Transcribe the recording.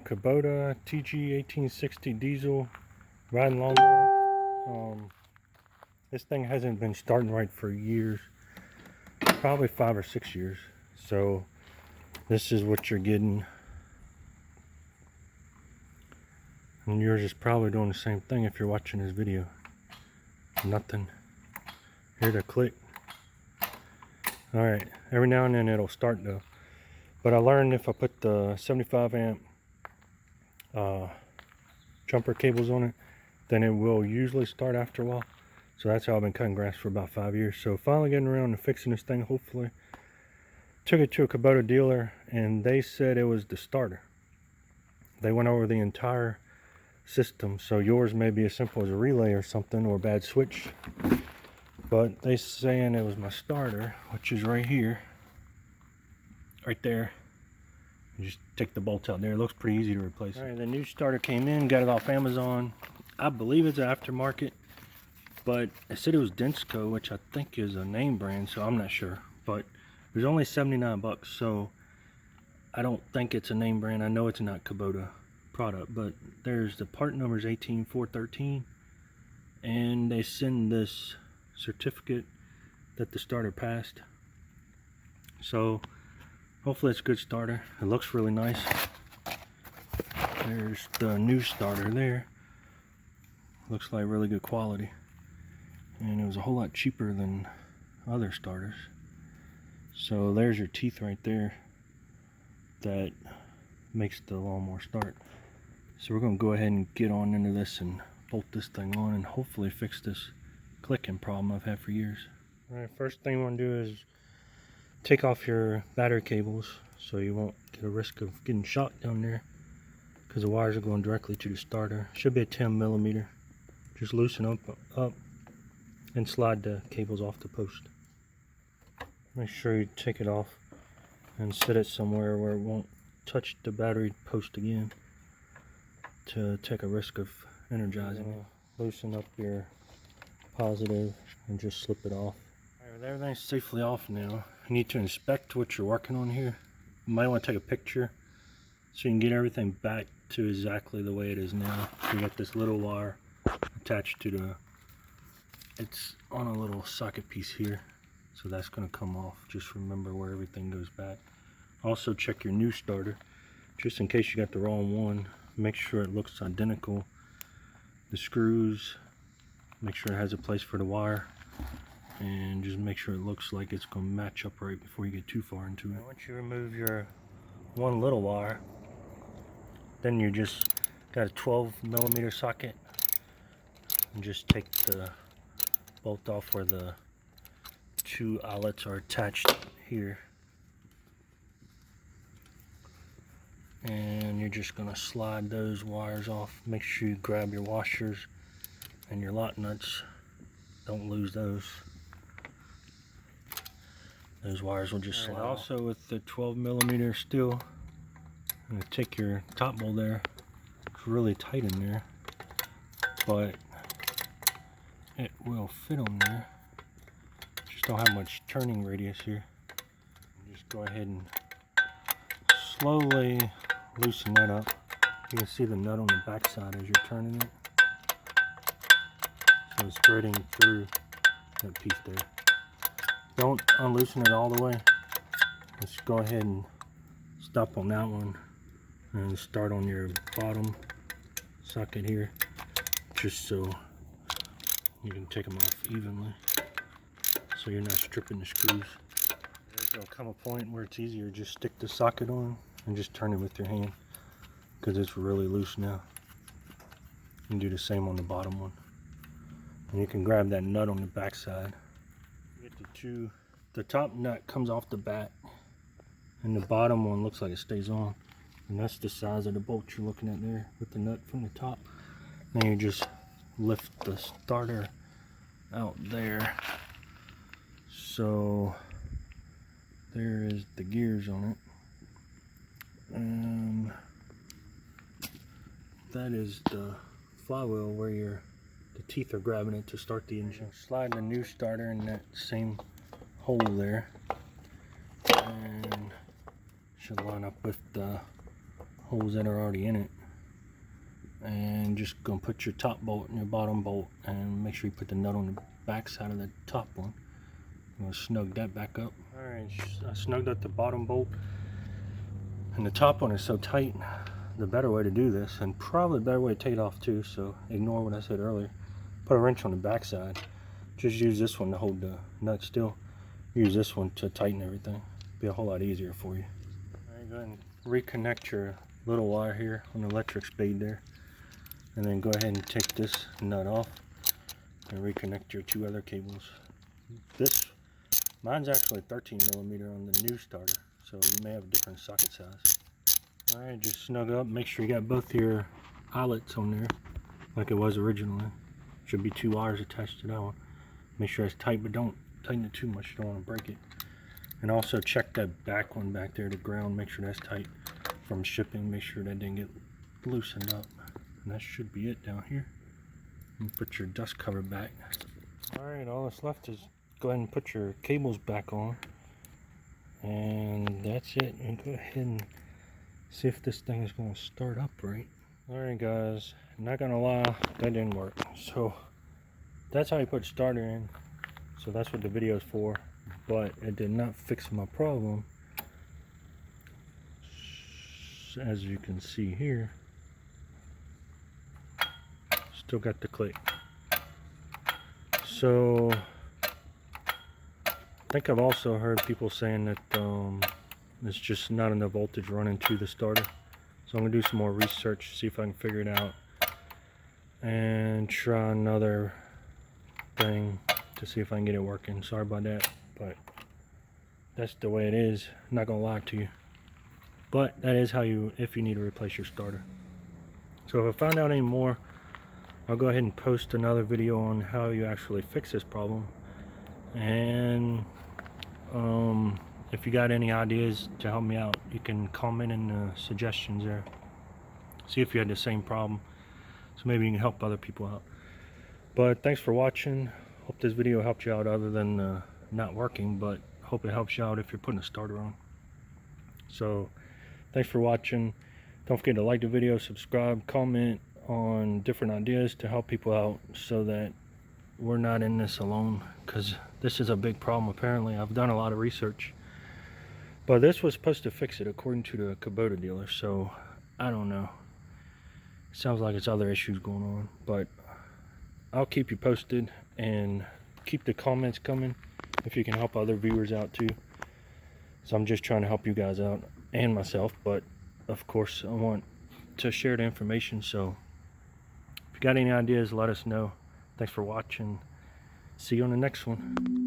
Kubota TG 1860 diesel riding lawnmower. This thing hasn't been starting right for years, probably 5 or 6 years. So this is what you're getting, and yours is probably doing the same thing if you're watching this video. Nothing here to click. All right, every now and then it'll start though. But I learned if I put the 75 amp jumper cables on it, then it will usually start after a while. So that's how I've been cutting grass for about 5 years. So finally getting around to fixing this thing, hopefully. Took it to a Kubota dealer and they said it was the starter. They went over the entire system. So yours may be as simple as a relay or something, or a bad switch. But they saying it was my starter, which is right here. Right there. You just take the bolts out there. It looks pretty easy to replace. Alright, the new starter came in, got it off Amazon. I believe it's aftermarket, but it said it was Densco, which I think is a name brand, so I'm not sure. But it was only 79 bucks, so I don't think it's a name brand. I know it's not Kubota product, but there's the part number is 18413, and they send this certificate that the starter passed. So hopefully it's a good starter. It looks really nice. There's the new starter there. Looks like really good quality. And it was a whole lot cheaper than other starters. So there's your teeth right there that makes the lawnmower start. So we're going to go ahead and get on into this and bolt this thing on and hopefully fix this clicking problem I've had for years. Alright, first thing you want to do is take off your battery cables so you won't get a risk of getting shot down there, because the wires are going directly to the starter. Should be a 10 millimeter. Just loosen up and slide the cables off the post. Make sure you take it off and set it somewhere where it won't touch the battery post again to take a risk of energizing it. Loosen up your positive and just slip it off. Alright, with everything safely off now, you need to inspect what you're working on here. You might want to take a picture so you can get everything back to exactly the way it is now. You got this little wire attached to the, it's on a little socket piece here, so that's going to come off. Just remember where everything goes back. Also check your new starter, just in case you got the wrong one. Make sure it looks identical. The screws, make sure it has a place for the wire, and just make sure it looks like it's going to match up right before you get too far into it. Once you remove your one little wire, then you just got a 12 millimeter socket, and just take the bolt off where the two eyelets are attached here, and you're just going to slide those wires off. Make sure you grab your washers and your lock nuts. Don't lose those. Those wires will just slide. Also with the 12 millimeter steel, I'm going to take your top bolt there. It's really tight in there, but it will fit on there. Just don't have much turning radius here. Just go ahead and slowly loosen that up. You can see the nut on the back side as you're turning it. So it's threading through that piece there. Don't unloosen it all the way. Let's go ahead and stop on that one and start on your bottom socket here, just so you can take them off evenly so you're not stripping the screws. There'll come a point where it's easier, just stick the socket on and just turn it with your hand, because it's really loose now. You can do the same on the bottom one. And you can grab that nut on the back side. You get the two. The top nut comes off the back, and the bottom one looks like it stays on. And that's the size of the bolt you're looking at there with the nut from the top. Then you just lift the starter out there. So there is the gears on it. And that is the flywheel where the teeth are grabbing it to start the engine. Slide the new starter in that same hole there, and should line up with the holes that are already in it, and just gonna put your top bolt and your bottom bolt, and make sure you put the nut on the back side of the top one. I'm gonna snug that back up. Alright, I snugged up the bottom bolt, and the top one is so tight. The better way to do this, and probably a better way to take it off too, so ignore what I said earlier, put a wrench on the back side. Just use this one to hold the nut still. Use this one to tighten everything. Be a whole lot easier for you. Alright, go ahead and reconnect your little wire here on the electric spade there, and then go ahead and take this nut off and reconnect your two other cables. Mine's actually 13mm on the new starter, so you may have a different socket size. Alright, just snug up, make sure you got both your eyelets on there like it was originally. Should be 2 wires attached to that one. Make sure it's tight, but don't tighten it too much, you don't want to break it. And also check that back one back there, the ground, make sure that's tight from shipping. Make sure that didn't get loosened up. And that should be it down here. And put your dust cover back. Alright, all that's left is go ahead and put your cables back on. And that's it. And go ahead and see if this thing is going to start up right. Alright guys, not gonna lie, that didn't work. So that's how you put starter in. So that's what the video is for. But it did not fix my problem. As you can see here, still got the click. So I think I've also heard people saying that it's just not enough voltage running to the starter. So I'm gonna do some more research, see if I can figure it out, and try another thing to see if I can get it working. Sorry about that, but that's the way it is. I'm not gonna lie to you. But that is how if you need to replace your starter. So if I find out any more, I'll go ahead and post another video on how you actually fix this problem. And if you got any ideas to help me out, you can comment in the suggestions there. See if you had the same problem, so maybe you can help other people out. But thanks for watching. Hope this video helped you out, other than not working, but hope it helps you out if you're putting a starter on. So thanks for watching. Don't forget to like the video, subscribe, comment on different ideas to help people out, so that we're not in this alone, because this is a big problem apparently. I've done a lot of research, but this was supposed to fix it according to the Kubota dealer, so I don't know. Sounds like it's other issues going on, but I'll keep you posted, and keep the comments coming if you can help other viewers out too. So I'm just trying to help you guys out and myself, but of course I want to share the information. So if you got any ideas, let us know. Thanks for watching. See you on the next one.